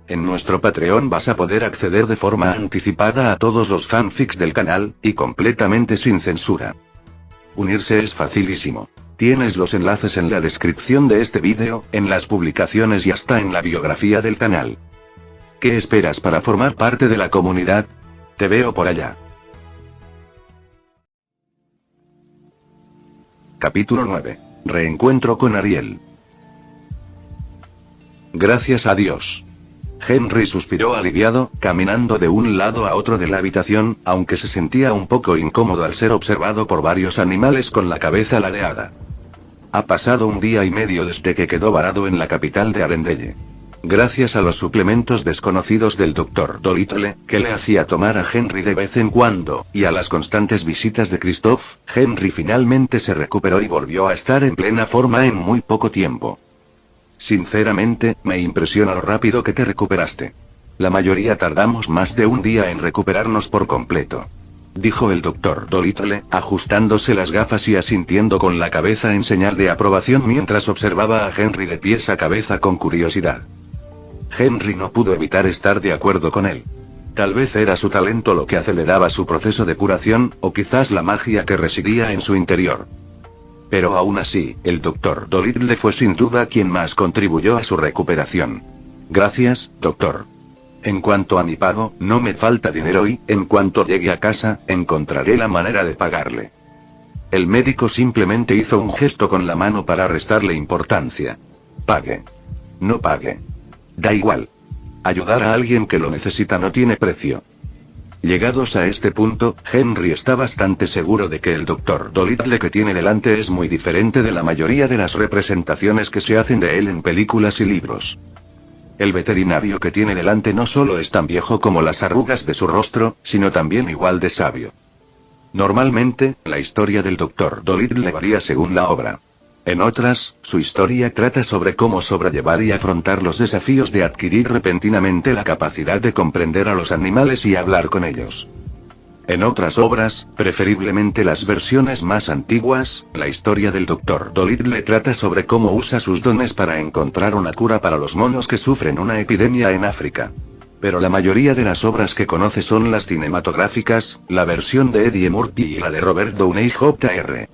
en nuestro Patreon vas a poder acceder de forma anticipada a todos los fanfics del canal, y completamente sin censura. Unirse es facilísimo. Tienes los enlaces en la descripción de este vídeo, en las publicaciones y hasta en la biografía del canal. ¿Qué esperas para formar parte de la comunidad? Te veo por allá. Capítulo 9. Reencuentro con Ariel. Gracias a Dios. Henry suspiró aliviado, caminando de un lado a otro de la habitación, aunque se sentía un poco incómodo al ser observado por varios animales con la cabeza ladeada. Ha pasado un día y medio desde que quedó varado en la capital de Arendelle. Gracias a los suplementos desconocidos del Dr. Dolittle, que le hacía tomar a Henry de vez en cuando, y a las constantes visitas de Christoph, Henry finalmente se recuperó y volvió a estar en plena forma en muy poco tiempo. Sinceramente, me impresiona lo rápido que te recuperaste. La mayoría tardamos más de un día en recuperarnos por completo, dijo el Dr. Dolittle, ajustándose las gafas y asintiendo con la cabeza en señal de aprobación mientras observaba a Henry de pies a cabeza con curiosidad. Henry no pudo evitar estar de acuerdo con él. Tal vez era su talento lo que aceleraba su proceso de curación, o quizás la magia que residía en su interior. Pero aún así, el Dr. Dolittle fue sin duda quien más contribuyó a su recuperación. Gracias, doctor. En cuanto a mi pago, no me falta dinero y, en cuanto llegue a casa, encontraré la manera de pagarle. El médico simplemente hizo un gesto con la mano para restarle importancia. Pague. No pague. Da igual. Ayudar a alguien que lo necesita no tiene precio. Llegados a este punto, Henry está bastante seguro de que el Dr. Dolittle que tiene delante es muy diferente de la mayoría de las representaciones que se hacen de él en películas y libros. El veterinario que tiene delante no solo es tan viejo como las arrugas de su rostro, sino también igual de sabio. Normalmente, la historia del Dr. Dolittle varía según la obra. En otras, su historia trata sobre cómo sobrellevar y afrontar los desafíos de adquirir repentinamente la capacidad de comprender a los animales y hablar con ellos. En otras obras, preferiblemente las versiones más antiguas, la historia del Dr. Dolittle trata sobre cómo usa sus dones para encontrar una cura para los monos que sufren una epidemia en África. Pero la mayoría de las obras que conoce son las cinematográficas, la versión de Eddie Murphy y la de Robert Downey Jr.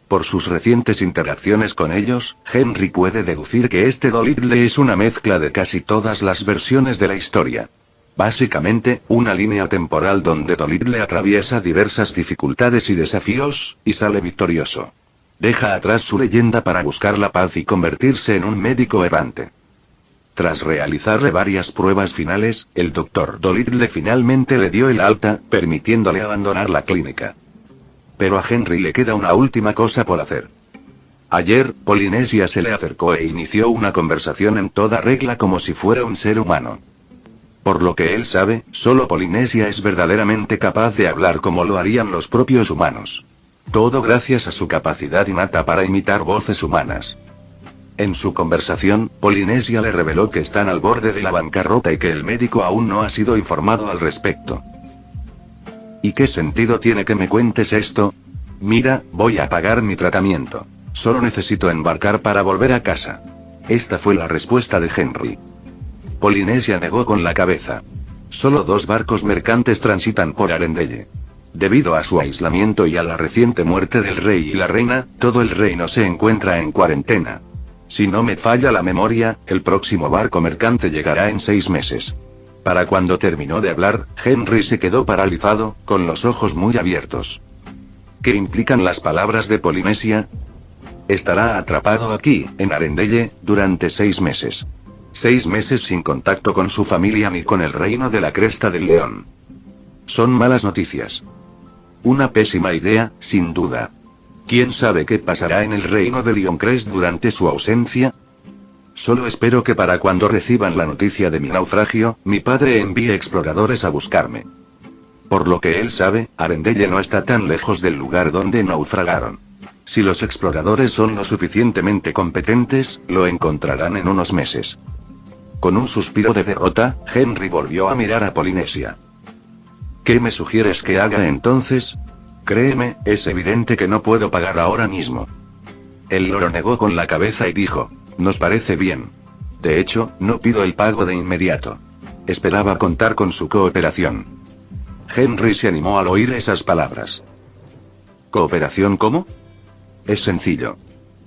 Por sus recientes interacciones con ellos, Henry puede deducir que este Dolittle es una mezcla de casi todas las versiones de la historia. Básicamente, una línea temporal donde Dolittle atraviesa diversas dificultades y desafíos, y sale victorioso. Deja atrás su leyenda para buscar la paz y convertirse en un médico errante. Tras realizarle varias pruebas finales, el Dr. Dolittle finalmente le dio el alta, permitiéndole abandonar la clínica. Pero a Henry le queda una última cosa por hacer. Ayer, Polinesia se le acercó e inició una conversación en toda regla como si fuera un ser humano. Por lo que él sabe, solo Polinesia es verdaderamente capaz de hablar como lo harían los propios humanos. Todo gracias a su capacidad innata para imitar voces humanas. En su conversación, Polinesia le reveló que están al borde de la bancarrota y que el médico aún no ha sido informado al respecto. ¿Y qué sentido tiene que me cuentes esto? Mira, voy a pagar mi tratamiento. Solo necesito embarcar para volver a casa. Esta fue la respuesta de Henry. Polinesia negó con la cabeza. Solo 2 barcos mercantes transitan por Arendelle. Debido a su aislamiento y a la reciente muerte del rey y la reina, todo el reino se encuentra en cuarentena. Si no me falla la memoria, el próximo barco mercante llegará en 6 meses. Para cuando terminó de hablar, Henry se quedó paralizado, con los ojos muy abiertos. ¿Qué implican las palabras de Polinesia? Estará atrapado aquí, en Arendelle, durante 6 meses. 6 meses sin contacto con su familia ni con el reino de la Cresta del León. Son malas noticias. Una pésima idea, sin duda. ¿Quién sabe qué pasará en el reino de Lioncrest durante su ausencia? Solo espero que para cuando reciban la noticia de mi naufragio, mi padre envíe exploradores a buscarme. Por lo que él sabe, Arendelle no está tan lejos del lugar donde naufragaron. Si los exploradores son lo suficientemente competentes, lo encontrarán en unos meses. Con un suspiro de derrota, Henry volvió a mirar a Polinesia. ¿Qué me sugieres que haga entonces? Créeme, es evidente que no puedo pagar ahora mismo. El loro negó con la cabeza y dijo, nos parece bien. De hecho, no pido el pago de inmediato. Esperaba contar con su cooperación. Henry se animó al oír esas palabras. ¿Cooperación cómo? Es sencillo.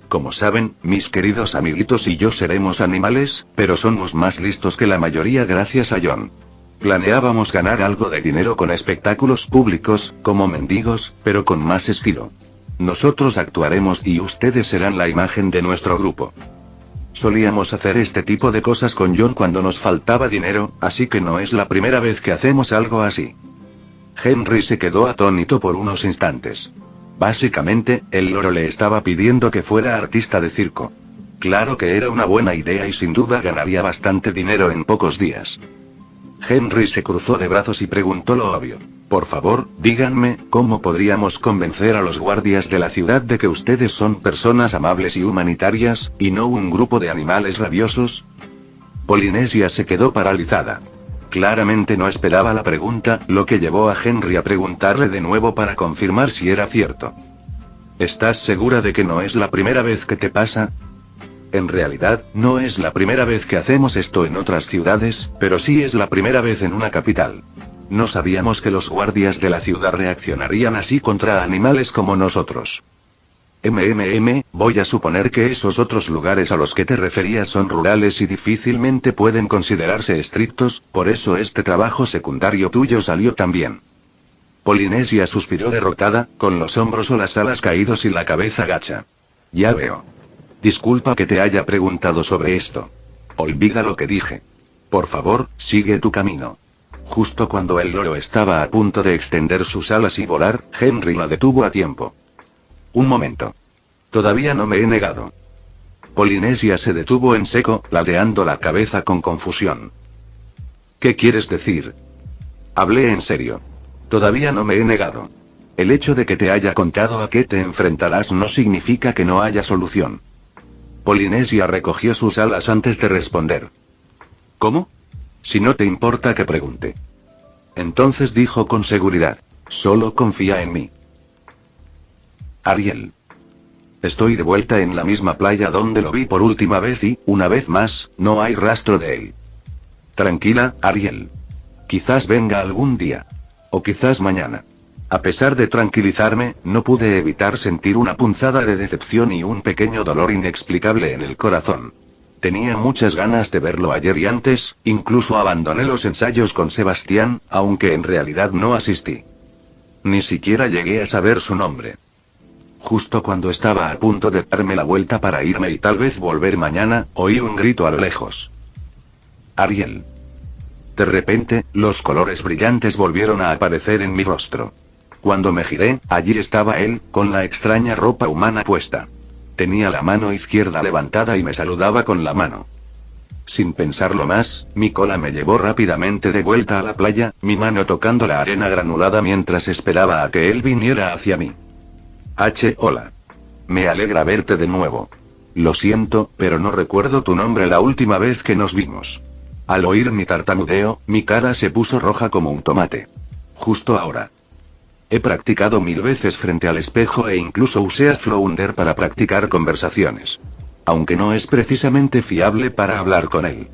Como saben, mis queridos amiguitos y yo seremos animales, pero somos más listos que la mayoría gracias a John. Planeábamos ganar algo de dinero con espectáculos públicos, como mendigos, pero con más estilo. Nosotros actuaremos y ustedes serán la imagen de nuestro grupo. Solíamos hacer este tipo de cosas con John cuando nos faltaba dinero, así que no es la primera vez que hacemos algo así. Henry se quedó atónito por unos instantes. Básicamente, el loro le estaba pidiendo que fuera artista de circo. Claro que era una buena idea y sin duda ganaría bastante dinero en pocos días. Henry se cruzó de brazos y preguntó lo obvio. Por favor, díganme, ¿cómo podríamos convencer a los guardias de la ciudad de que ustedes son personas amables y humanitarias, y no un grupo de animales rabiosos? Polinesia se quedó paralizada. Claramente no esperaba la pregunta, lo que llevó a Henry a preguntarle de nuevo para confirmar si era cierto. ¿Estás segura de que no es la primera vez que te pasa? En realidad, no es la primera vez que hacemos esto en otras ciudades, pero sí es la primera vez en una capital. No sabíamos que los guardias de la ciudad reaccionarían así contra animales como nosotros. Voy a suponer que esos otros lugares a los que te referías son rurales y difícilmente pueden considerarse estrictos, por eso este trabajo secundario tuyo salió tan bien. Polinesia suspiró derrotada, con los hombros o las alas caídos y la cabeza gacha. Ya veo. Disculpa que te haya preguntado sobre esto. Olvida lo que dije. Por favor, sigue tu camino. Justo cuando el loro estaba a punto de extender sus alas y volar, Henry la detuvo a tiempo. Un momento. Todavía no me he negado. Polinesia se detuvo en seco, ladeando la cabeza con confusión. ¿Qué quieres decir? Hablé en serio. Todavía no me he negado. El hecho de que te haya contado a qué te enfrentarás no significa que no haya solución. Polinesia recogió sus alas antes de responder. ¿Cómo? Si no te importa que pregunte. Entonces dijo con seguridad. Solo confía en mí. Ariel. Estoy de vuelta en la misma playa donde lo vi por última vez y, una vez más, no hay rastro de él. Tranquila, Ariel. Quizás venga algún día. O quizás mañana. A pesar de tranquilizarme, no pude evitar sentir una punzada de decepción y un pequeño dolor inexplicable en el corazón. Tenía muchas ganas de verlo ayer y antes, incluso abandoné los ensayos con Sebastián, aunque en realidad no asistí. Ni siquiera llegué a saber su nombre. Justo cuando estaba a punto de darme la vuelta para irme y tal vez volver mañana, oí un grito a lo lejos. Ariel. De repente, los colores brillantes volvieron a aparecer en mi rostro. Cuando me giré, allí estaba él, con la extraña ropa humana puesta. Tenía la mano izquierda levantada y me saludaba con la mano. Sin pensarlo más, mi cola me llevó rápidamente de vuelta a la playa, mi mano tocando la arena granulada mientras esperaba a que él viniera hacia mí. Hola. Me alegra verte de nuevo. Lo siento, pero no recuerdo tu nombre la última vez que nos vimos. Al oír mi tartamudeo, mi cara se puso roja como un tomate. Justo ahora. He practicado 1000 veces frente al espejo e incluso usé a Flounder para practicar conversaciones. Aunque no es precisamente fiable para hablar con él.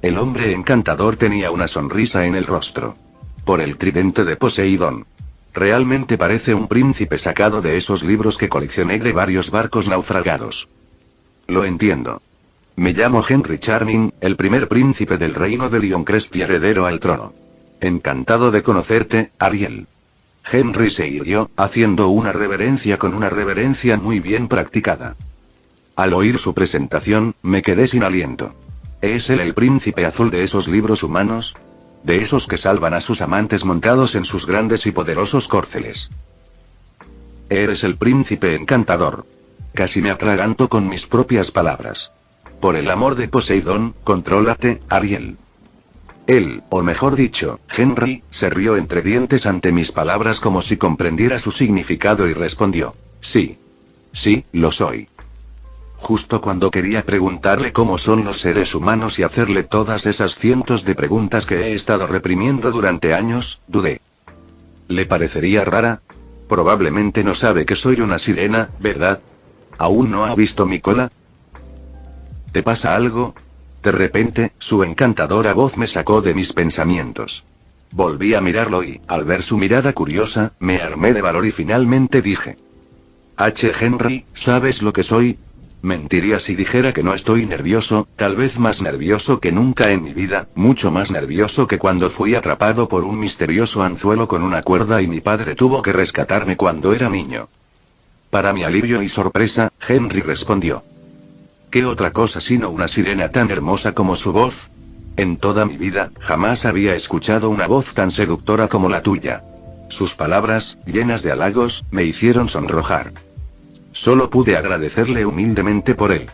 El hombre encantador tenía una sonrisa en el rostro. Por el tridente de Poseidón. Realmente parece un príncipe sacado de esos libros que coleccioné de varios barcos naufragados. Lo entiendo. Me llamo Henry Charming, el primer príncipe del reino de Lioncrest y heredero al trono. Encantado de conocerte, Ariel. Henry se irguió, haciendo una reverencia con una reverencia muy bien practicada. Al oír su presentación, me quedé sin aliento. ¿Es él el príncipe azul de esos libros humanos? De esos que salvan a sus amantes montados en sus grandes y poderosos córceles. Eres el príncipe encantador. Casi me atraganto con mis propias palabras. Por el amor de Poseidón, contrólate, Ariel. Él, o mejor dicho, Henry, se rió entre dientes ante mis palabras como si comprendiera su significado y respondió. Sí. Sí, lo soy. Justo cuando quería preguntarle cómo son los seres humanos y hacerle todas esas cientos de preguntas que he estado reprimiendo durante años, dudé. ¿Le parecería rara? Probablemente no sabe que soy una sirena, ¿verdad? ¿Aún no ha visto mi cola? ¿Te pasa algo? De repente, su encantadora voz me sacó de mis pensamientos. Volví a mirarlo y, al ver su mirada curiosa, me armé de valor y finalmente dije: Henry, ¿sabes lo que soy? Mentiría si dijera que no estoy nervioso, tal vez más nervioso que nunca en mi vida, mucho más nervioso que cuando fui atrapado por un misterioso anzuelo con una cuerda y mi padre tuvo que rescatarme cuando era niño. Para mi alivio y sorpresa, Henry respondió: ¿Qué otra cosa sino una sirena tan hermosa como su voz? En toda mi vida, jamás había escuchado una voz tan seductora como la tuya. Sus palabras, llenas de halagos, me hicieron sonrojar. Solo pude agradecerle humildemente por él.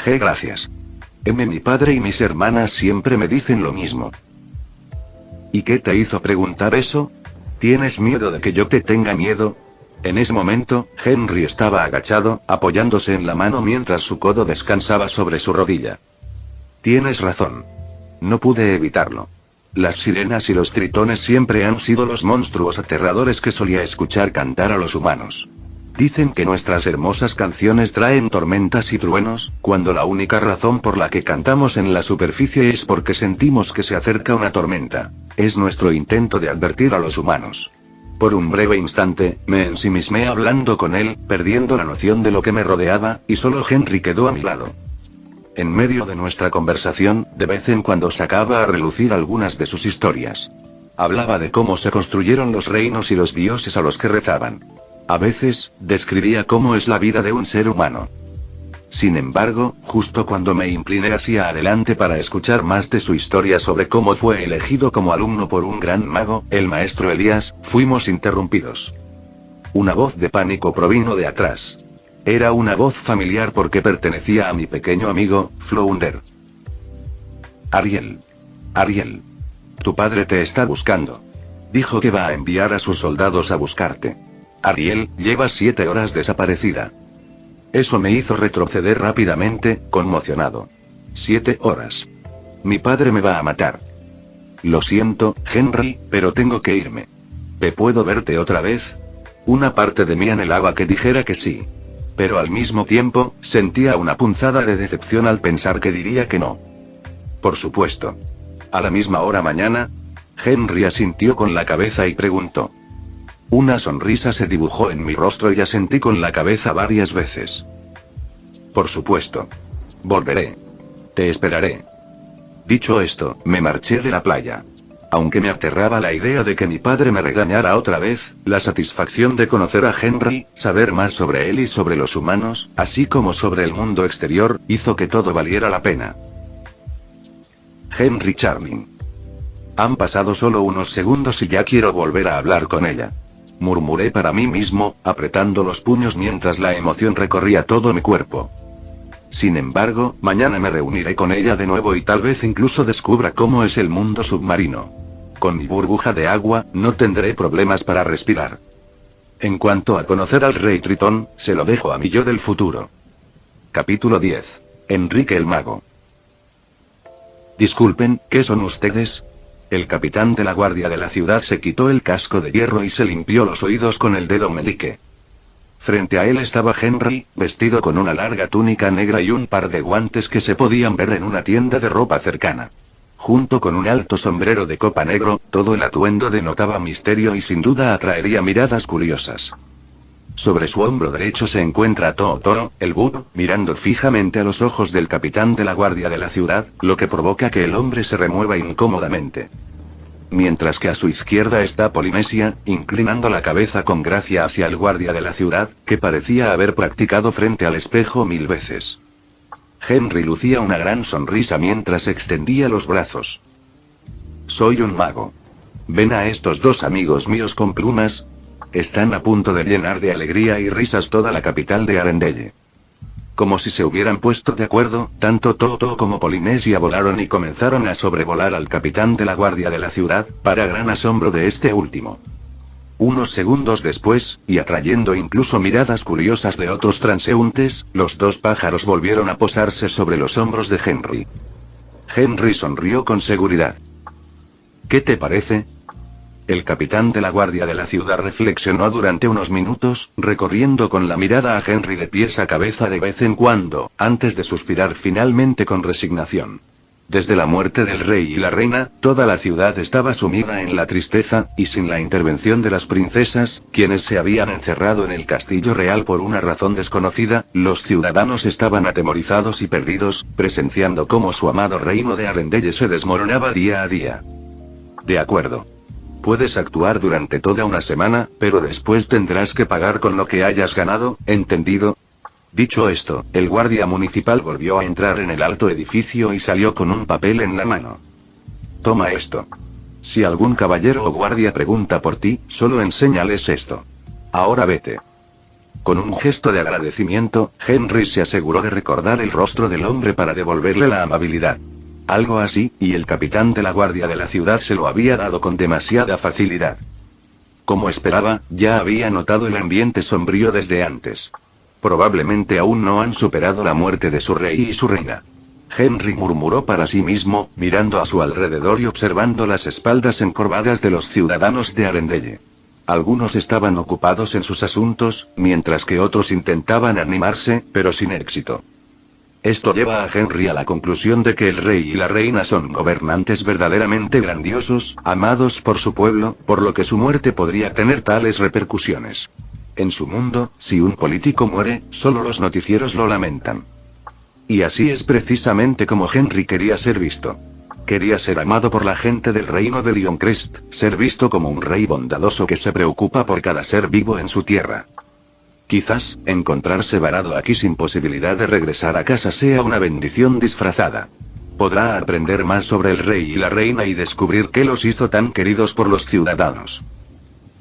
Gracias. Mi padre y mis hermanas siempre me dicen lo mismo. ¿Y qué te hizo preguntar eso? ¿Tienes miedo de que yo te tenga miedo? En ese momento, Henry estaba agachado, apoyándose en la mano mientras su codo descansaba sobre su rodilla. Tienes razón. No pude evitarlo. Las sirenas y los tritones siempre han sido los monstruos aterradores que solía escuchar cantar a los humanos. Dicen que nuestras hermosas canciones traen tormentas y truenos, cuando la única razón por la que cantamos en la superficie es porque sentimos que se acerca una tormenta. Es nuestro intento de advertir a los humanos. Por un breve instante, me ensimismé hablando con él, perdiendo la noción de lo que me rodeaba, y solo Henry quedó a mi lado. En medio de nuestra conversación, de vez en cuando sacaba a relucir algunas de sus historias. Hablaba de cómo se construyeron los reinos y los dioses a los que rezaban. A veces, describía cómo es la vida de un ser humano. Sin embargo, justo cuando me incliné hacia adelante para escuchar más de su historia sobre cómo fue elegido como alumno por un gran mago, el maestro Elías, fuimos interrumpidos. Una voz de pánico provino de atrás. Era una voz familiar porque pertenecía a mi pequeño amigo, Flounder. Ariel. Ariel. Tu padre te está buscando. Dijo que va a enviar a sus soldados a buscarte. Ariel, llevas 7 horas desaparecida. Eso me hizo retroceder rápidamente, conmocionado. 7 horas. Mi padre me va a matar. Lo siento, Henry, pero tengo que irme. ¿Puedo verte otra vez? Una parte de mí anhelaba que dijera que sí. Pero al mismo tiempo, sentía una punzada de decepción al pensar que diría que no. Por supuesto. ¿A la misma hora mañana? Henry asintió con la cabeza y preguntó. Una sonrisa se dibujó en mi rostro y asentí con la cabeza varias veces. Por supuesto. Volveré. Te esperaré. Dicho esto, me marché de la playa. Aunque me aterraba la idea de que mi padre me regañara otra vez, la satisfacción de conocer a Henry, saber más sobre él y sobre los humanos, así como sobre el mundo exterior, hizo que todo valiera la pena. Henry Charming. Han pasado solo unos segundos y ya quiero volver a hablar con ella. Murmuré para mí mismo, apretando los puños mientras la emoción recorría todo mi cuerpo. Sin embargo, mañana me reuniré con ella de nuevo y tal vez incluso descubra cómo es el mundo submarino. Con mi burbuja de agua, no tendré problemas para respirar. En cuanto a conocer al rey Tritón, se lo dejo a mi yo del futuro. Capítulo 10. Enrique el Mago. Disculpen, ¿qué son ustedes? El capitán de la guardia de la ciudad se quitó el casco de hierro y se limpió los oídos con el dedo meñique. Frente a él estaba Henry, vestido con una larga túnica negra y un par de guantes que se podían ver en una tienda de ropa cercana. Junto con un alto sombrero de copa negro, todo el atuendo denotaba misterio y sin duda atraería miradas curiosas. Sobre su hombro derecho se encuentra Totoro, el búho, mirando fijamente a los ojos del capitán de la guardia de la ciudad, lo que provoca que el hombre se remueva incómodamente. Mientras que a su izquierda está Polinesia, inclinando la cabeza con gracia hacia el guardia de la ciudad, que parecía haber practicado frente al espejo 1000 veces. Henry lucía una gran sonrisa mientras extendía los brazos. Soy un mago. ¿Ven a estos dos amigos míos con plumas? Están a punto de llenar de alegría y risas toda la capital de Arendelle. Como si se hubieran puesto de acuerdo, tanto Toto como Polinesia volaron y comenzaron a sobrevolar al capitán de la guardia de la ciudad, para gran asombro de este último. Unos segundos después, y atrayendo incluso miradas curiosas de otros transeúntes, los dos pájaros volvieron a posarse sobre los hombros de Henry. Henry sonrió con seguridad. ¿Qué te parece? El capitán de la guardia de la ciudad reflexionó durante unos minutos, recorriendo con la mirada a Henry de pies a cabeza de vez en cuando, antes de suspirar finalmente con resignación. Desde la muerte del rey y la reina, toda la ciudad estaba sumida en la tristeza, y sin la intervención de las princesas, quienes se habían encerrado en el castillo real por una razón desconocida, los ciudadanos estaban atemorizados y perdidos, presenciando cómo su amado reino de Arendelle se desmoronaba día a día. De acuerdo. Puedes actuar durante toda una semana, pero después tendrás que pagar con lo que hayas ganado, ¿entendido? Dicho esto, el guardia municipal volvió a entrar en el alto edificio y salió con un papel en la mano. Toma esto. Si algún caballero o guardia pregunta por ti, solo enséñales esto. Ahora vete. Con un gesto de agradecimiento, Henry se aseguró de recordar el rostro del hombre para devolverle la amabilidad. Algo así, y el capitán de la guardia de la ciudad se lo había dado con demasiada facilidad. Como esperaba, ya había notado el ambiente sombrío desde antes. Probablemente aún no han superado la muerte de su rey y su reina. Henry murmuró para sí mismo, mirando a su alrededor y observando las espaldas encorvadas de los ciudadanos de Arendelle. Algunos estaban ocupados en sus asuntos, mientras que otros intentaban animarse, pero sin éxito. Esto lleva a Henry a la conclusión de que el rey y la reina son gobernantes verdaderamente grandiosos, amados por su pueblo, por lo que su muerte podría tener tales repercusiones. En su mundo, si un político muere, solo los noticieros lo lamentan. Y así es precisamente como Henry quería ser visto. Quería ser amado por la gente del reino de Lioncrest, ser visto como un rey bondadoso que se preocupa por cada ser vivo en su tierra. Quizás, encontrarse varado aquí sin posibilidad de regresar a casa sea una bendición disfrazada. Podrá aprender más sobre el rey y la reina y descubrir qué los hizo tan queridos por los ciudadanos.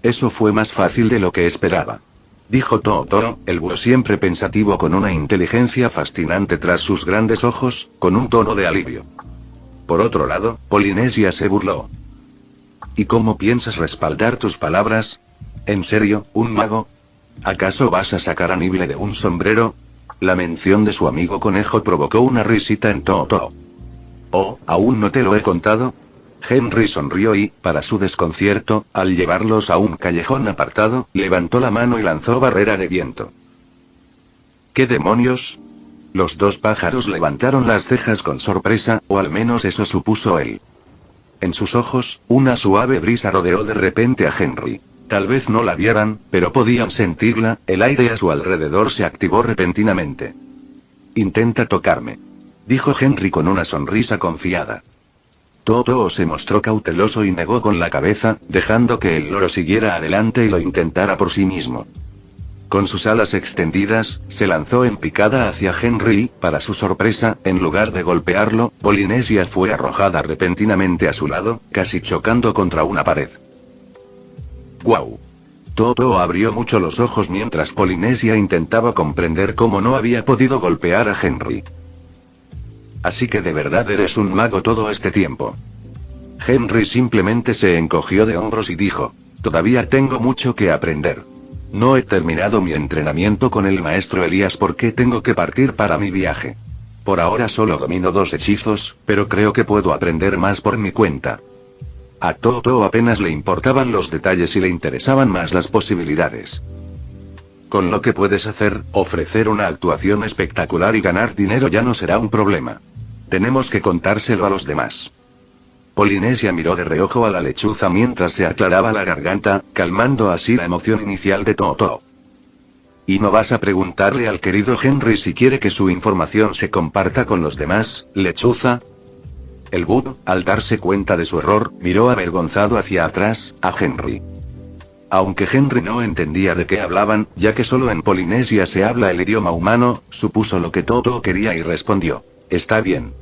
Eso fue más fácil de lo que esperaba. Dijo Toto, el búho siempre pensativo con una inteligencia fascinante tras sus grandes ojos, con un tono de alivio. Por otro lado, Polinesia se burló. ¿Y cómo piensas respaldar tus palabras? ¿En serio, un mago? ¿Acaso vas a sacar a Nibble de un sombrero? La mención de su amigo conejo provocó una risita en Toto. Oh, ¿aún no te lo he contado? Henry sonrió y, para su desconcierto, al llevarlos a un callejón apartado, levantó la mano y lanzó barrera de viento. ¿Qué demonios? Los dos pájaros levantaron las cejas con sorpresa, o al menos eso supuso él. En sus ojos, una suave brisa rodeó de repente a Henry. Tal vez no la vieran, pero podían sentirla, el aire a su alrededor se activó repentinamente. Intenta tocarme, dijo Henry con una sonrisa confiada. Toto se mostró cauteloso y negó con la cabeza, dejando que el loro siguiera adelante y lo intentara por sí mismo. Con sus alas extendidas, se lanzó en picada hacia Henry y, para su sorpresa, en lugar de golpearlo, Polinesia fue arrojada repentinamente a su lado, casi chocando contra una pared. ¡Guau! Toto abrió mucho los ojos mientras Polinesia intentaba comprender cómo no había podido golpear a Henry. Así que de verdad eres un mago todo este tiempo. Henry simplemente se encogió de hombros y dijo, todavía tengo mucho que aprender. No he terminado mi entrenamiento con el maestro Elías porque tengo que partir para mi viaje. Por ahora solo domino 2 hechizos, pero creo que puedo aprender más por mi cuenta. A Toto apenas le importaban los detalles y le interesaban más las posibilidades. Con lo que puedes hacer, ofrecer una actuación espectacular y ganar dinero ya no será un problema. Tenemos que contárselo a los demás. Polinesia miró de reojo a la lechuza mientras se aclaraba la garganta, calmando así la emoción inicial de Toto. ¿Y no vas a preguntarle al querido Henry si quiere que su información se comparta con los demás, lechuza? El búho, al darse cuenta de su error, miró avergonzado hacia atrás, a Henry. Aunque Henry no entendía de qué hablaban, ya que solo en Polinesia se habla el idioma humano, supuso lo que Toto quería y respondió. Está bien.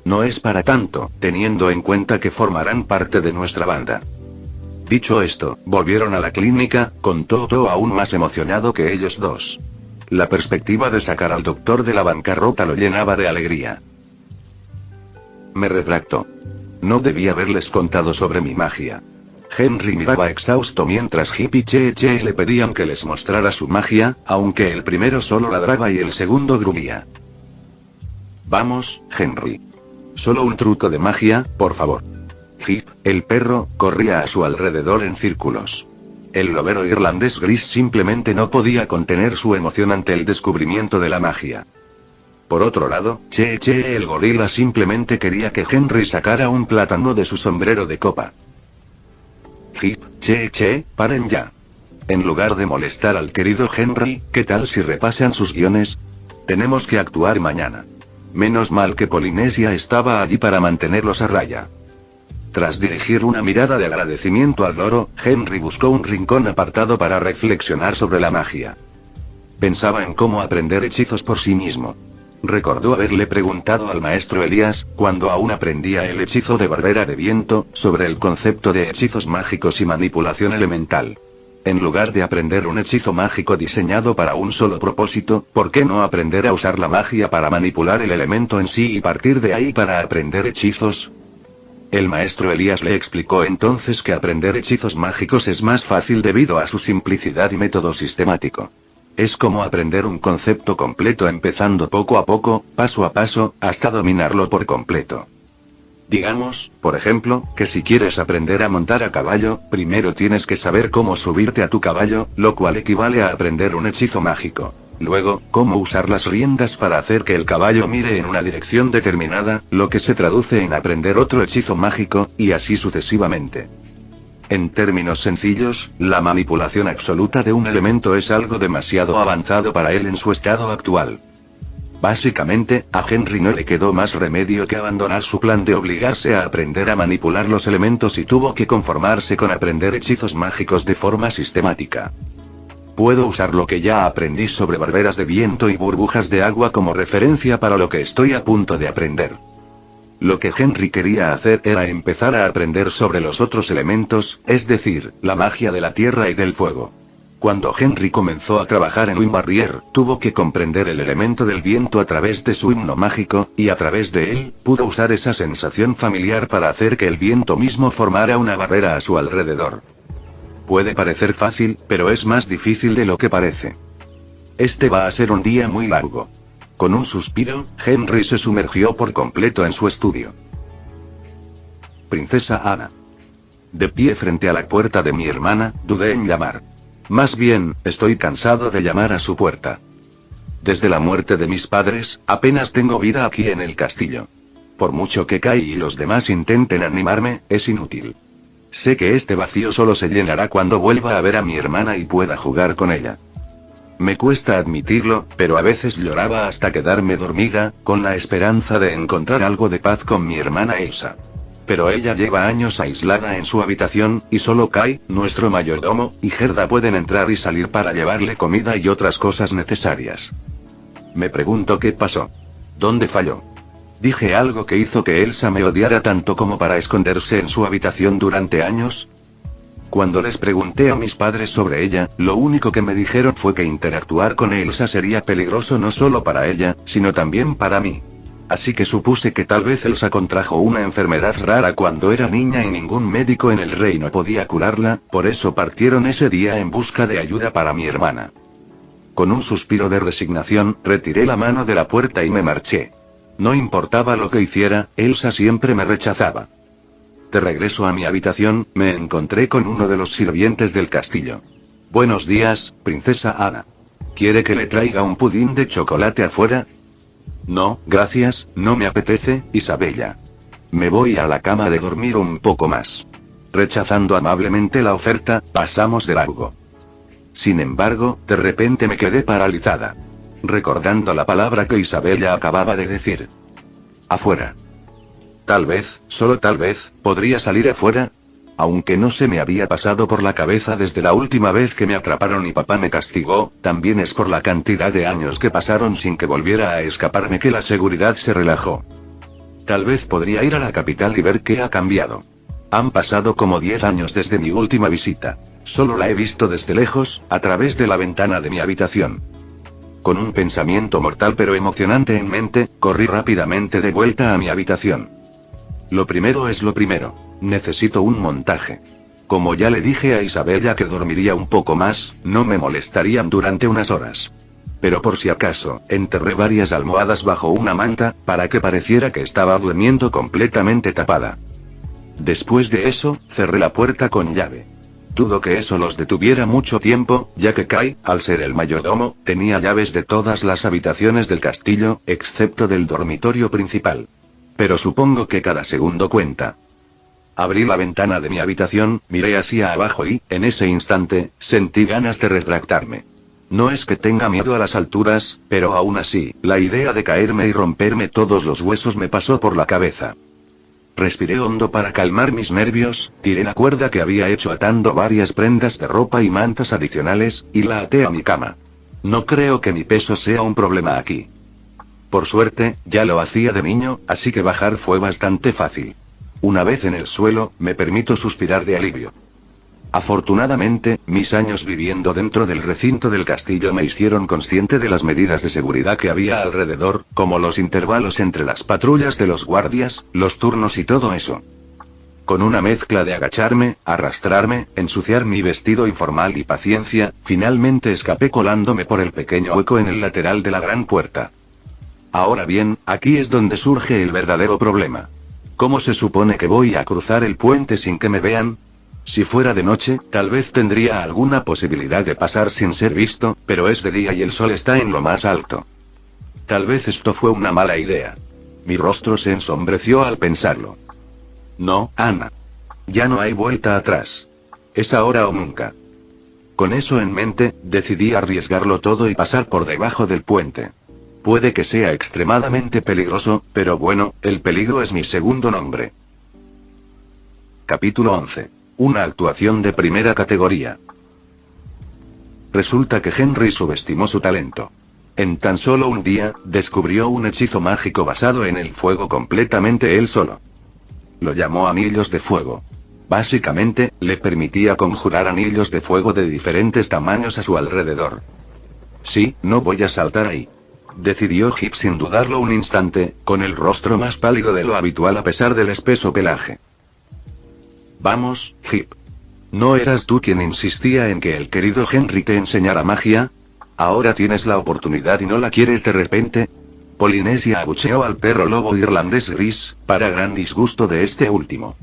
No es para tanto, teniendo en cuenta que formarán parte de nuestra banda. Dicho esto, volvieron a la clínica, con Toto aún más emocionado que ellos dos. La perspectiva de sacar al doctor de la bancarrota lo llenaba de alegría. Me retracto. No debí haberles contado sobre mi magia. Henry miraba exhausto mientras Hip y Che le pedían que les mostrara su magia, aunque el primero solo ladraba y el segundo gruñía. Vamos, Henry. Solo un truco de magia, por favor. Hip, el perro, corría a su alrededor en círculos. El lobero irlandés gris simplemente no podía contener su emoción ante el descubrimiento de la magia. Por otro lado, el gorila simplemente quería que Henry sacara un plátano de su sombrero de copa. Hip, paren ya. En lugar de molestar al querido Henry, ¿qué tal si repasan sus guiones? Tenemos que actuar mañana. Menos mal que Polinesia estaba allí para mantenerlos a raya. Tras dirigir una mirada de agradecimiento al loro, Henry buscó un rincón apartado para reflexionar sobre la magia. Pensaba en cómo aprender hechizos por sí mismo. Recordó haberle preguntado al maestro Elías, cuando aún aprendía el hechizo de Barbera de Viento, sobre el concepto de hechizos mágicos y manipulación elemental. En lugar de aprender un hechizo mágico diseñado para un solo propósito, ¿por qué no aprender a usar la magia para manipular el elemento en sí y partir de ahí para aprender hechizos? El maestro Elías le explicó entonces que aprender hechizos mágicos es más fácil debido a su simplicidad y método sistemático. Es como aprender un concepto completo empezando poco a poco, paso a paso, hasta dominarlo por completo. Digamos, por ejemplo, que si quieres aprender a montar a caballo, primero tienes que saber cómo subirte a tu caballo, lo cual equivale a aprender un hechizo mágico. Luego, cómo usar las riendas para hacer que el caballo mire en una dirección determinada, lo que se traduce en aprender otro hechizo mágico, y así sucesivamente. En términos sencillos, la manipulación absoluta de un elemento es algo demasiado avanzado para él en su estado actual. Básicamente, a Henry no le quedó más remedio que abandonar su plan de obligarse a aprender a manipular los elementos y tuvo que conformarse con aprender hechizos mágicos de forma sistemática. Puedo usar lo que ya aprendí sobre barberas de viento y burbujas de agua como referencia para lo que estoy a punto de aprender. Lo que Henry quería hacer era empezar a aprender sobre los otros elementos, es decir, la magia de la tierra y del fuego. Cuando Henry comenzó a trabajar en Windbarrier, tuvo que comprender el elemento del viento a través de su himno mágico, y a través de él, pudo usar esa sensación familiar para hacer que el viento mismo formara una barrera a su alrededor. Puede parecer fácil, pero es más difícil de lo que parece. Este va a ser un día muy largo. Con un suspiro, Henry se sumergió por completo en su estudio. Princesa Ana. De pie frente a la puerta de mi hermana, dudé en llamar. Más bien, estoy cansado de llamar a su puerta. Desde la muerte de mis padres, apenas tengo vida aquí en el castillo. Por mucho que Kai y los demás intenten animarme, es inútil. Sé que este vacío solo se llenará cuando vuelva a ver a mi hermana y pueda jugar con ella. Me cuesta admitirlo, pero a veces lloraba hasta quedarme dormida, con la esperanza de encontrar algo de paz con mi hermana Elsa. Pero ella lleva años aislada en su habitación, y solo Kai, nuestro mayordomo, y Gerda pueden entrar y salir para llevarle comida y otras cosas necesarias. Me pregunto qué pasó. ¿Dónde falló? ¿Dije algo que hizo que Elsa me odiara tanto como para esconderse en su habitación durante años? Cuando les pregunté a mis padres sobre ella, lo único que me dijeron fue que interactuar con Elsa sería peligroso no solo para ella, sino también para mí. Así que supuse que tal vez Elsa contrajo una enfermedad rara cuando era niña y ningún médico en el reino podía curarla, por eso partieron ese día en busca de ayuda para mi hermana. Con un suspiro de resignación, retiré la mano de la puerta y me marché. No importaba lo que hiciera, Elsa siempre me rechazaba. De regreso a mi habitación, me encontré con uno de los sirvientes del castillo. Buenos días, princesa Ana. ¿Quiere que le traiga un pudín de chocolate afuera? No, gracias, no me apetece, Isabella. Me voy a la cama de dormir un poco más. Rechazando amablemente la oferta, pasamos de largo. Sin embargo, de repente me quedé paralizada. Recordando la palabra que Isabella acababa de decir. Afuera. Tal vez, solo tal vez, podría salir afuera. Aunque no se me había pasado por la cabeza desde la última vez que me atraparon y papá me castigó, también es por la cantidad de años que pasaron sin que volviera a escaparme que la seguridad se relajó. Tal vez podría ir a la capital y ver qué ha cambiado. Han pasado como 10 años desde mi última visita. Solo la he visto desde lejos, a través de la ventana de mi habitación. Con un pensamiento mortal pero emocionante en mente, corrí rápidamente de vuelta a mi habitación. Lo primero es lo primero. Necesito un montaje. Como ya le dije a Isabella que dormiría un poco más, no me molestarían durante unas horas. Pero por si acaso, enterré varias almohadas bajo una manta, para que pareciera que estaba durmiendo completamente tapada. Después de eso, cerré la puerta con llave. Dudo que eso los detuviera mucho tiempo, ya que Kai, al ser el mayordomo, tenía llaves de todas las habitaciones del castillo, excepto del dormitorio principal. Pero supongo que cada segundo cuenta. Abrí la ventana de mi habitación, miré hacia abajo y, en ese instante, sentí ganas de retractarme. No es que tenga miedo a las alturas, pero aún así, la idea de caerme y romperme todos los huesos me pasó por la cabeza. Respiré hondo para calmar mis nervios, tiré la cuerda que había hecho atando varias prendas de ropa y mantas adicionales, y la até a mi cama. No creo que mi peso sea un problema aquí. Por suerte, ya lo hacía de niño, así que bajar fue bastante fácil. Una vez en el suelo, me permito suspirar de alivio. Afortunadamente, mis años viviendo dentro del recinto del castillo me hicieron consciente de las medidas de seguridad que había alrededor, como los intervalos entre las patrullas de los guardias, los turnos y todo eso. Con una mezcla de agacharme, arrastrarme, ensuciar mi vestido informal y paciencia, finalmente escapé colándome por el pequeño hueco en el lateral de la gran puerta. Ahora bien, aquí es donde surge el verdadero problema. ¿Cómo se supone que voy a cruzar el puente sin que me vean? Si fuera de noche, tal vez tendría alguna posibilidad de pasar sin ser visto, pero es de día y el sol está en lo más alto. Tal vez esto fue una mala idea. Mi rostro se ensombreció al pensarlo. No, Ana. Ya no hay vuelta atrás. Es ahora o nunca. Con eso en mente, decidí arriesgarlo todo y pasar por debajo del puente. Puede que sea extremadamente peligroso, pero bueno, el peligro es mi segundo nombre. Capítulo 11. Una actuación de primera categoría. Resulta que Henry subestimó su talento. En tan solo un día, descubrió un hechizo mágico basado en el fuego completamente él solo. Lo llamó Anillos de Fuego. Básicamente, le permitía conjurar anillos de fuego de diferentes tamaños a su alrededor. Sí, no voy a saltar ahí. Decidió Hip sin dudarlo un instante, con el rostro más pálido de lo habitual a pesar del espeso pelaje. Vamos, Hip. ¿No eras tú quien insistía en que el querido Henry te enseñara magia? ¿Ahora tienes la oportunidad y no la quieres de repente? Polinesia abucheó al perro lobo irlandés gris, para gran disgusto de este último.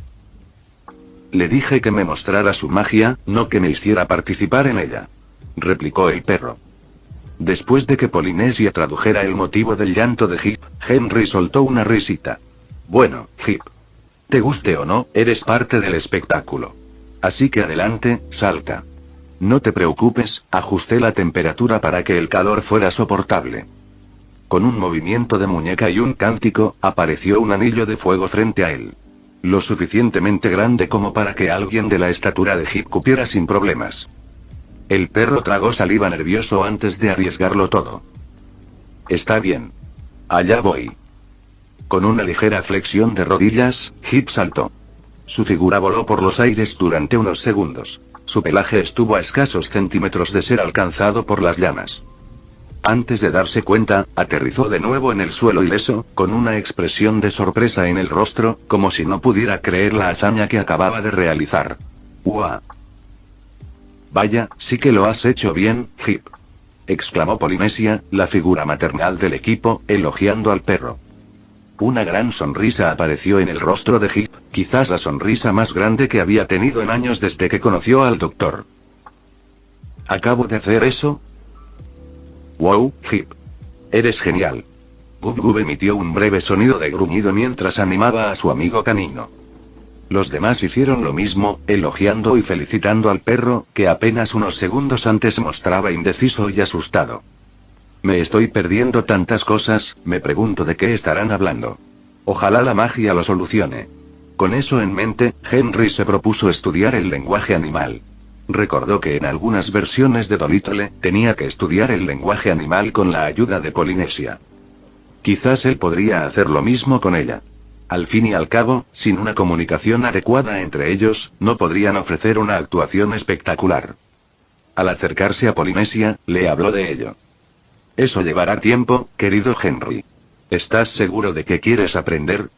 Le dije que me mostrara su magia, no que me hiciera participar en ella. Replicó el perro. Después de que Polinesia tradujera el motivo del llanto de Hip, Henry soltó una risita. Bueno, Hip. Te guste o no, eres parte del espectáculo. Así que adelante, salta. No te preocupes, ajusté la temperatura para que el calor fuera soportable. Con un movimiento de muñeca y un cántico, apareció un anillo de fuego frente a él. Lo suficientemente grande como para que alguien de la estatura de Hip cupiera sin problemas. El perro tragó saliva nervioso antes de arriesgarlo todo. Está bien. Allá voy. Con una ligera flexión de rodillas, Hip saltó. Su figura voló por los aires durante unos segundos. Su pelaje estuvo a escasos centímetros de ser alcanzado por las llamas. Antes de darse cuenta, aterrizó de nuevo en el suelo ileso, con una expresión de sorpresa en el rostro, como si no pudiera creer la hazaña que acababa de realizar. ¡Uah! Vaya, sí que lo has hecho bien, Hip. Exclamó Polinesia, la figura maternal del equipo, elogiando al perro. Una gran sonrisa apareció en el rostro de Hip, quizás la sonrisa más grande que había tenido en años desde que conoció al doctor. ¿Acabo de hacer eso? ¡Wow, Hip! Eres genial. Gub Gub emitió un breve sonido de gruñido mientras animaba a su amigo canino. Los demás hicieron lo mismo, elogiando y felicitando al perro, que apenas unos segundos antes mostraba indeciso y asustado. Me estoy perdiendo tantas cosas, me pregunto de qué estarán hablando. Ojalá la magia lo solucione. Con eso en mente, Henry se propuso estudiar el lenguaje animal. Recordó que en algunas versiones de Dolittle, tenía que estudiar el lenguaje animal con la ayuda de Polinesia. Quizás él podría hacer lo mismo con ella. Al fin y al cabo, sin una comunicación adecuada entre ellos, no podrían ofrecer una actuación espectacular. Al acercarse a Polinesia, le habló de ello. Eso llevará tiempo, querido Henry. ¿Estás seguro de que quieres aprender?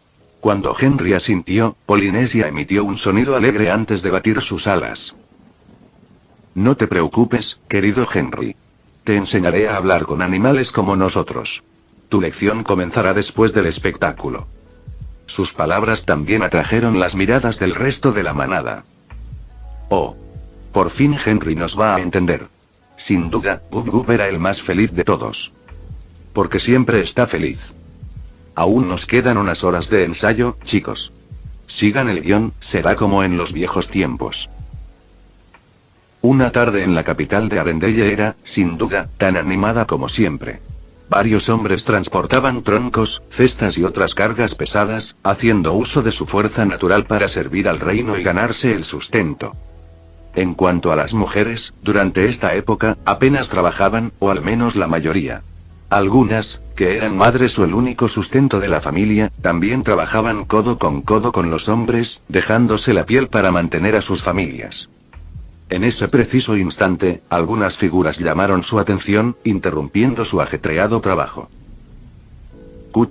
Cuando Henry asintió, Polinesia emitió un sonido alegre antes de batir sus alas. No te preocupes, querido Henry. Te enseñaré a hablar con animales como nosotros. Tu lección comenzará después del espectáculo. Sus palabras también atrajeron las miradas del resto de la manada. Oh. Por fin Henry nos va a entender. Sin duda, Gup Gup era el más feliz de todos. Porque siempre está feliz. Aún nos quedan unas horas de ensayo, chicos. Sigan el guión, será como en los viejos tiempos. Una tarde en la capital de Arendelle era, sin duda, tan animada como siempre. Varios hombres transportaban troncos, cestas y otras cargas pesadas, haciendo uso de su fuerza natural para servir al reino y ganarse el sustento. En cuanto a las mujeres, durante esta época, apenas trabajaban, o al menos la mayoría. Algunas, que eran madres o el único sustento de la familia, también trabajaban codo con los hombres, dejándose la piel para mantener a sus familias. En ese preciso instante, algunas figuras llamaron su atención, interrumpiendo su ajetreado trabajo.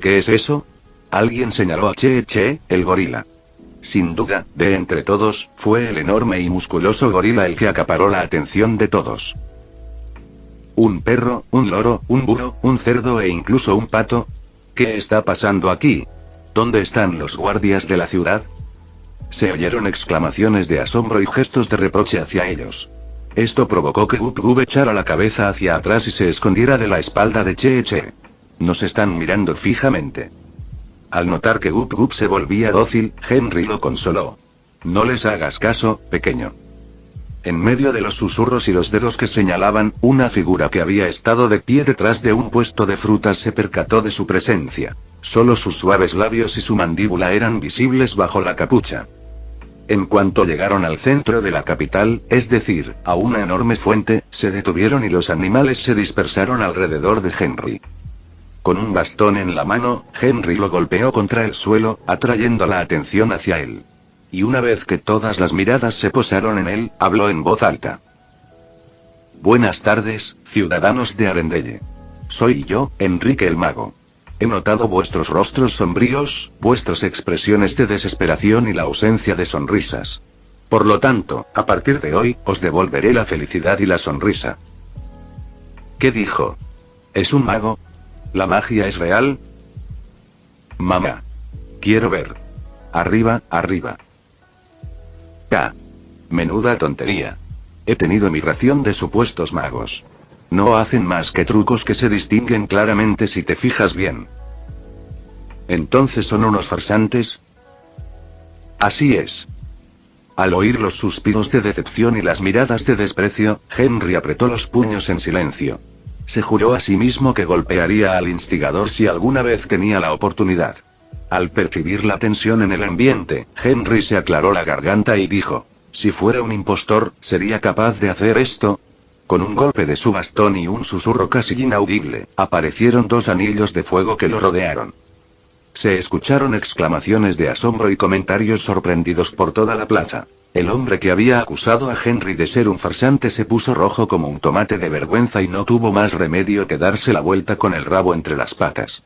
¿Qué es eso? Alguien señaló a Che, el gorila. Sin duda, de entre todos, fue el enorme y musculoso gorila el que acaparó la atención de todos. ¿Un perro, un loro, un burro, un cerdo e incluso un pato? ¿Qué está pasando aquí? ¿Dónde están los guardias de la ciudad? Se oyeron exclamaciones de asombro y gestos de reproche hacia ellos. Esto provocó que Gup Gup echara la cabeza hacia atrás y se escondiera de la espalda de Che. Nos están mirando fijamente. Al notar que Gup Gup se volvía dócil, Henry lo consoló. No les hagas caso, pequeño. En medio de los susurros y los dedos que señalaban, una figura que había estado de pie detrás de un puesto de frutas se percató de su presencia. Solo sus suaves labios y su mandíbula eran visibles bajo la capucha. En cuanto llegaron al centro de la capital, es decir, a una enorme fuente, se detuvieron y los animales se dispersaron alrededor de Henry. Con un bastón en la mano, Henry lo golpeó contra el suelo, atrayendo la atención hacia él. Y una vez que todas las miradas se posaron en él, habló en voz alta. Buenas tardes, ciudadanos de Arendelle. Soy yo, Enrique el Mago. He notado vuestros rostros sombríos, vuestras expresiones de desesperación y la ausencia de sonrisas. Por lo tanto, a partir de hoy, os devolveré la felicidad y la sonrisa. ¿Qué dijo? ¿Es un mago? ¿La magia es real? Mamá. Quiero ver. Arriba, arriba. Menuda tontería. He tenido mi ración de supuestos magos. No hacen más que trucos que se distinguen claramente si te fijas bien. ¿Entonces son unos farsantes? Así es. Al oír los suspiros de decepción y las miradas de desprecio, Henry apretó los puños en silencio. Se juró a sí mismo que golpearía al instigador si alguna vez tenía la oportunidad. Al percibir la tensión en el ambiente, Henry se aclaró la garganta y dijo: si fuera un impostor, ¿sería capaz de hacer esto? Con un golpe de su bastón y un susurro casi inaudible, aparecieron dos anillos de fuego que lo rodearon. Se escucharon exclamaciones de asombro y comentarios sorprendidos por toda la plaza. El hombre que había acusado a Henry de ser un farsante se puso rojo como un tomate de vergüenza y no tuvo más remedio que darse la vuelta con el rabo entre las patas.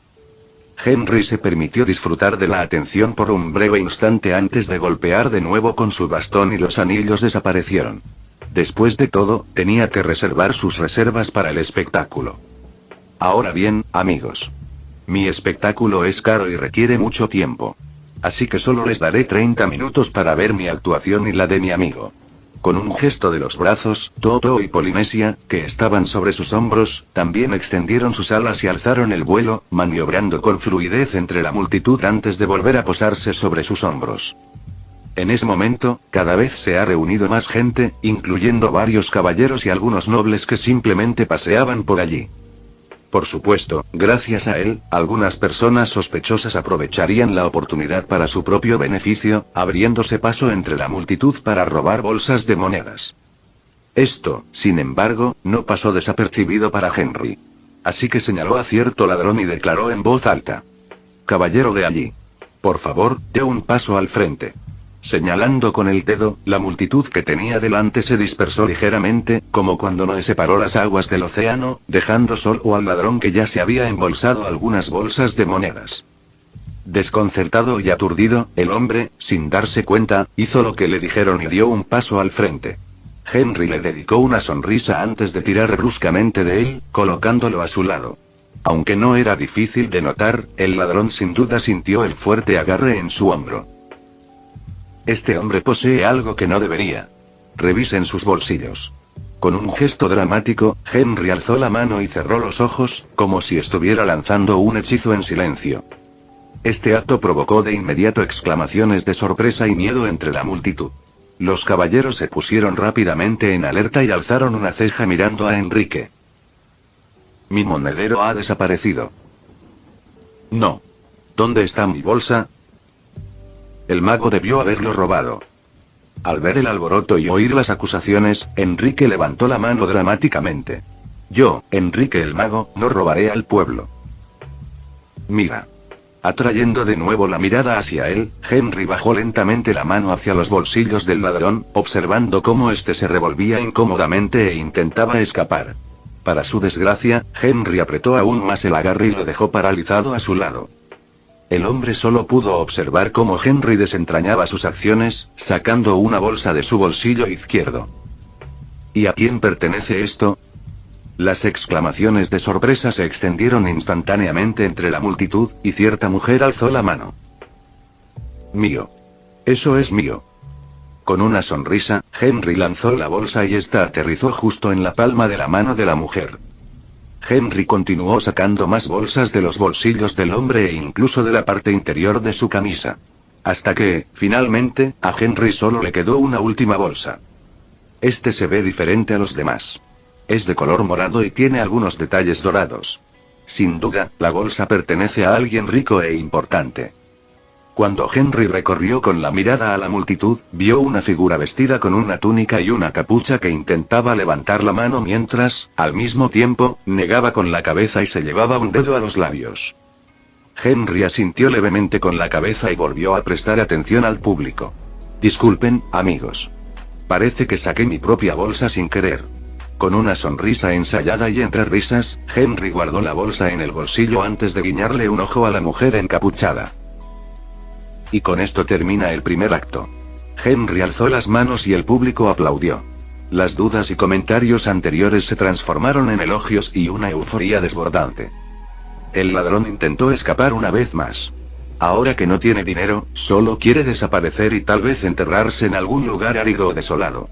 Henry se permitió disfrutar de la atención por un breve instante antes de golpear de nuevo con su bastón y los anillos desaparecieron. Después de todo, tenía que reservar sus reservas para el espectáculo. Ahora bien, amigos. Mi espectáculo es caro y requiere mucho tiempo. Así que solo les daré 30 minutos para ver mi actuación y la de mi amigo. Con un gesto de los brazos, Toto y Polinesia, que estaban sobre sus hombros, también extendieron sus alas y alzaron el vuelo, maniobrando con fluidez entre la multitud antes de volver a posarse sobre sus hombros. En ese momento, cada vez se ha reunido más gente, incluyendo varios caballeros y algunos nobles que simplemente paseaban por allí. Por supuesto, gracias a él, algunas personas sospechosas aprovecharían la oportunidad para su propio beneficio, abriéndose paso entre la multitud para robar bolsas de monedas. Esto, sin embargo, no pasó desapercibido para Henry. Así que señaló a cierto ladrón y declaró en voz alta: caballero de allí. Por favor, dé un paso al frente. Señalando con el dedo, la multitud que tenía delante se dispersó ligeramente, como cuando Noé separó las aguas del océano, dejando solo al ladrón que ya se había embolsado algunas bolsas de monedas. Desconcertado y aturdido, el hombre, sin darse cuenta, hizo lo que le dijeron y dio un paso al frente. Henry le dedicó una sonrisa antes de tirar bruscamente de él, colocándolo a su lado. Aunque no era difícil de notar, el ladrón sin duda sintió el fuerte agarre en su hombro. Este hombre posee algo que no debería. revisen sus bolsillos. Con un gesto dramático, Henry alzó la mano y cerró los ojos, como si estuviera lanzando un hechizo en silencio. Este acto provocó de inmediato exclamaciones de sorpresa y miedo entre la multitud. Los caballeros se pusieron rápidamente en alerta y alzaron una ceja mirando a Enrique. Mi monedero ha desaparecido. No. ¿Dónde está mi bolsa? El mago debió haberlo robado. Al ver el alboroto y oír las acusaciones, Enrique levantó la mano dramáticamente. Yo, Enrique el mago, no robaré al pueblo. Mira. Atrayendo de nuevo la mirada hacia él, Henry bajó lentamente la mano hacia los bolsillos del ladrón, observando cómo éste se revolvía incómodamente e intentaba escapar. Para su desgracia, Henry apretó aún más el agarre y lo dejó paralizado a su lado. El hombre solo pudo observar cómo Henry desentrañaba sus acciones, sacando una bolsa de su bolsillo izquierdo. ¿Y a quién pertenece esto? Las exclamaciones de sorpresa se extendieron instantáneamente entre la multitud, y cierta mujer alzó la mano. Mío. Eso es mío. Con una sonrisa, Henry lanzó la bolsa y esta aterrizó justo en la palma de la mano de la mujer. Henry continuó sacando más bolsas de los bolsillos del hombre e incluso de la parte interior de su camisa. Hasta que, finalmente, a Henry solo le quedó una última bolsa. Este se ve diferente a los demás. Es de color morado y tiene algunos detalles dorados. Sin duda, la bolsa pertenece a alguien rico e importante. Cuando Henry recorrió con la mirada a la multitud, vio una figura vestida con una túnica y una capucha que intentaba levantar la mano mientras, al mismo tiempo, negaba con la cabeza y se llevaba un dedo a los labios. Henry asintió levemente con la cabeza y volvió a prestar atención al público. Disculpen, amigos. Parece que saqué mi propia bolsa sin querer. Con una sonrisa ensayada y entre risas, Henry guardó la bolsa en el bolsillo antes de guiñarle un ojo a la mujer encapuchada. Y con esto termina el primer acto. Henry alzó las manos y el público aplaudió. Las dudas y comentarios anteriores se transformaron en elogios y una euforía desbordante. El ladrón intentó escapar una vez más. Ahora que no tiene dinero, solo quiere desaparecer y tal vez enterrarse en algún lugar árido o desolado.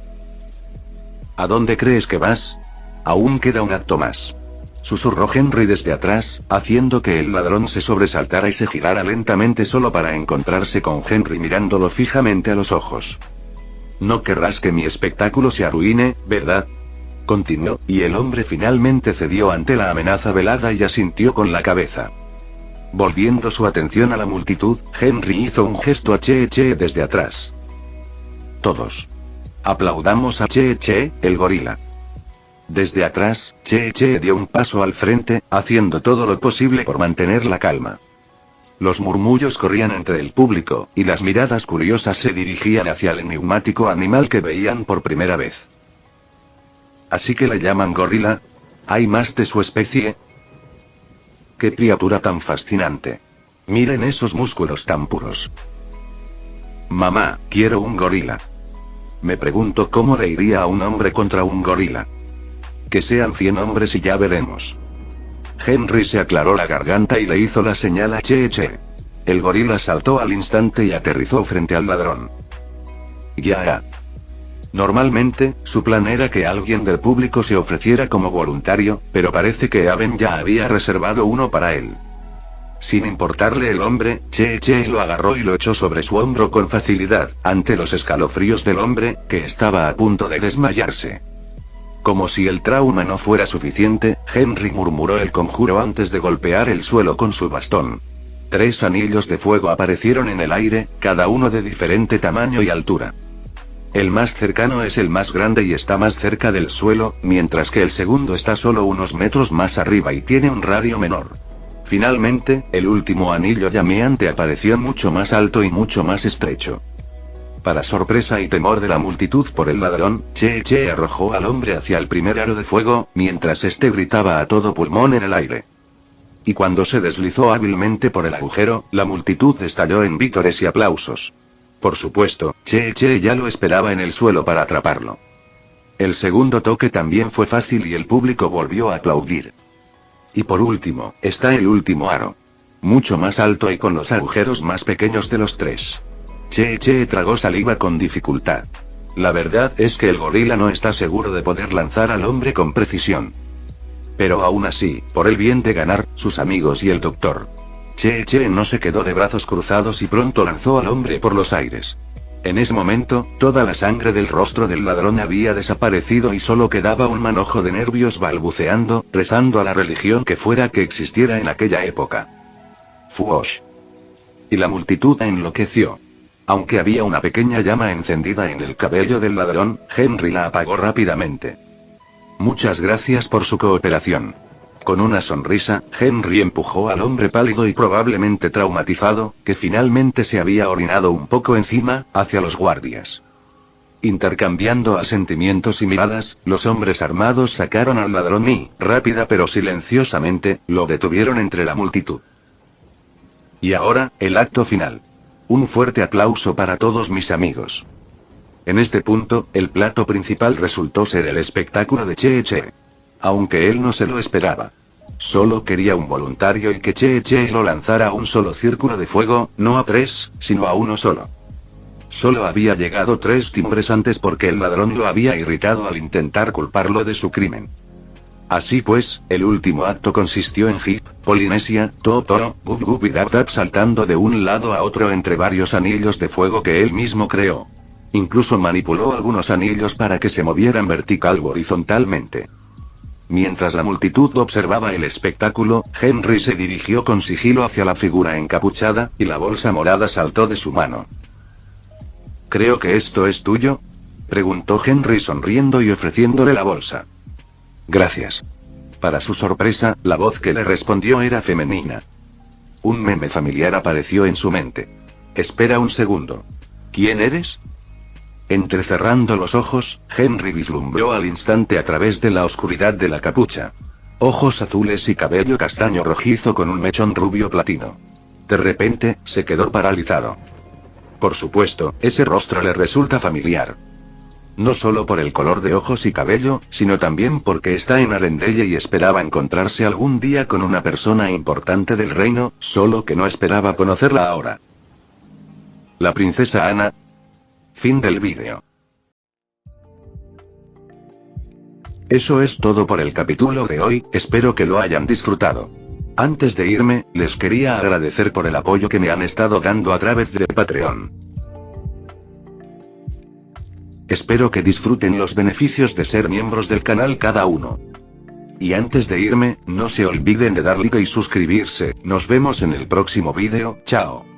¿A dónde crees que vas? Aún queda un acto más. Susurró Henry desde atrás, haciendo que el ladrón se sobresaltara y se girara lentamente solo para encontrarse con Henry mirándolo fijamente a los ojos. No querrás que mi espectáculo se arruine, ¿verdad? Continuó, y el hombre finalmente cedió ante la amenaza velada y asintió con la cabeza. Volviendo su atención a la multitud, Henry hizo un gesto a Che desde atrás. Todos. Aplaudamos a Che, el gorila. Desde atrás, Che dio un paso al frente, haciendo todo lo posible por mantener la calma. Los murmullos corrían entre el público, y las miradas curiosas se dirigían hacia el enigmático animal que veían por primera vez. ¿Así que la llaman gorila? ¿Hay más de su especie? ¡Qué criatura tan fascinante! Miren esos músculos tan puros. Mamá, quiero un gorila. Me pregunto cómo le iría a un hombre contra un gorila. Que sean 100 hombres y ya veremos. Henry se aclaró la garganta y le hizo la señal a Che. El gorila saltó al instante y aterrizó frente al ladrón. Ya. Normalmente, su plan era que alguien del público se ofreciera como voluntario, pero parece que Aben ya había reservado uno para él. Sin importarle el hombre, Che lo agarró y lo echó sobre su hombro con facilidad, ante los escalofríos del hombre, que estaba a punto de desmayarse. Como si el trauma no fuera suficiente, Henry murmuró el conjuro antes de golpear el suelo con su bastón. 3 anillos de fuego aparecieron en el aire, cada uno de diferente tamaño y altura. El más cercano es el más grande y está más cerca del suelo, mientras que el segundo está solo unos metros más arriba y tiene un radio menor. Finalmente, el último anillo llameante apareció mucho más alto y mucho más estrecho. Para sorpresa y temor de la multitud por el ladrón, Che arrojó al hombre hacia el primer aro de fuego, mientras este gritaba a todo pulmón en el aire. Y cuando se deslizó hábilmente por el agujero, la multitud estalló en vítores y aplausos. Por supuesto, Che ya lo esperaba en el suelo para atraparlo. El segundo toque también fue fácil y el público volvió a aplaudir. Y por último, está el último aro. Mucho más alto y con los agujeros más pequeños de los 3. Che tragó saliva con dificultad. La verdad es que el gorila no está seguro de poder lanzar al hombre con precisión. Pero aún así, por el bien de ganar, sus amigos y el doctor Che no se quedó de brazos cruzados y pronto lanzó al hombre por los aires. En ese momento, toda la sangre del rostro del ladrón había desaparecido y solo quedaba un manojo de nervios balbuceando, rezando a la religión que fuera que existiera en aquella época. Fuosh. Y la multitud enloqueció. Aunque había una pequeña llama encendida en el cabello del ladrón, Henry la apagó rápidamente. Muchas gracias por su cooperación. Con una sonrisa, Henry empujó al hombre pálido y probablemente traumatizado, que finalmente se había orinado un poco encima, hacia los guardias. Intercambiando asentimientos y miradas, los hombres armados sacaron al ladrón y, rápida pero silenciosamente, lo detuvieron entre la multitud. Y ahora, el acto final. Un fuerte aplauso para todos mis amigos. En este punto, el plato principal resultó ser el espectáculo de Che. Aunque él no se lo esperaba. Solo quería un voluntario y que Che lo lanzara a un solo círculo de fuego, no a 3, sino a uno solo. Solo había llegado 3 timbres antes porque el ladrón lo había irritado al intentar culparlo de su crimen. Así pues, el último acto consistió en Hip, Polinesia, Totoro, Gub y Dab saltando de un lado a otro entre varios anillos de fuego que él mismo creó. Incluso manipuló algunos anillos para que se movieran vertical o horizontalmente. Mientras la multitud observaba el espectáculo, Henry se dirigió con sigilo hacia la figura encapuchada, y la bolsa morada saltó de su mano. «¿Creo que esto es tuyo?», preguntó Henry sonriendo y ofreciéndole la bolsa. «Gracias». Para su sorpresa, la voz que le respondió era femenina. Un meme familiar apareció en su mente. «Espera un segundo. ¿Quién eres?». Entrecerrando los ojos, Henry vislumbró al instante a través de la oscuridad de la capucha. Ojos azules y cabello castaño rojizo con un mechón rubio platino. De repente, se quedó paralizado. Por supuesto, ese rostro le resulta familiar. No solo por el color de ojos y cabello, sino también porque está en Arendelle y esperaba encontrarse algún día con una persona importante del reino, solo que no esperaba conocerla ahora. La princesa Ana. Fin del vídeo. Eso es todo por el capítulo de hoy, espero que lo hayan disfrutado. Antes de irme, les quería agradecer por el apoyo que me han estado dando a través de Patreon. Espero que disfruten los beneficios de ser miembros del canal cada uno. Y antes de irme, no se olviden de dar like y suscribirse, nos vemos en el próximo vídeo, chao.